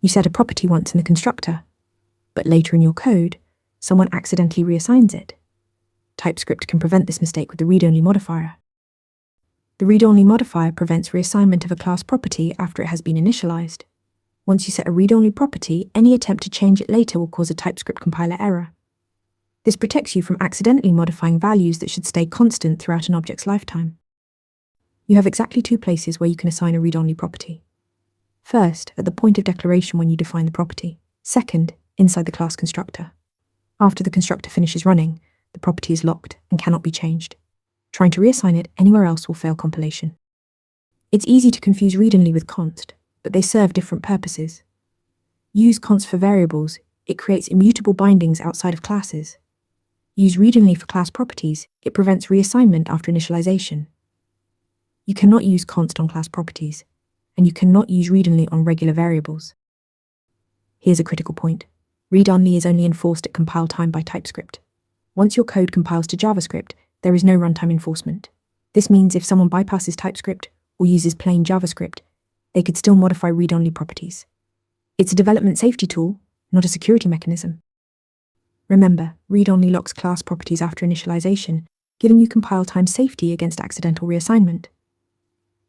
You set a property once in the constructor, but later in your code, someone accidentally reassigns it. TypeScript can prevent this mistake with the read-only modifier. The read-only modifier prevents reassignment of a class property after it has been initialized. Once you set a read-only property, any attempt to change it later will cause a TypeScript compiler error. This protects you from accidentally modifying values that should stay constant throughout an object's lifetime. You have exactly two places where you can assign a read-only property. First, at the point of declaration when you define the property. Second, inside the class constructor. After the constructor finishes running, the property is locked and cannot be changed. Trying to reassign it anywhere else will fail compilation. It's easy to confuse readonly with const, but they serve different purposes. Use const for variables, it creates immutable bindings outside of classes. Use readonly for class properties, it prevents reassignment after initialization. You cannot use const on class properties, and you cannot use readonly on regular variables. Here's a critical point. Read-only is only enforced at compile time by TypeScript. Once your code compiles to JavaScript, there is no runtime enforcement. This means if someone bypasses TypeScript or uses plain JavaScript, they could still modify read-only properties. It's a development safety tool, not a security mechanism. Remember, read-only locks class properties after initialization, giving you compile time safety against accidental reassignment.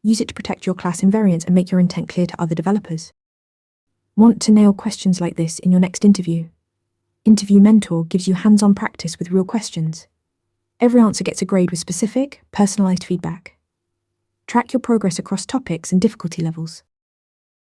Use it to protect your class invariants and make your intent clear to other developers. Want to nail questions like this in your next interview? Interview Mentor gives you hands-on practice with real questions. Every answer gets a grade with specific, personalized feedback. Track your progress across topics and difficulty levels.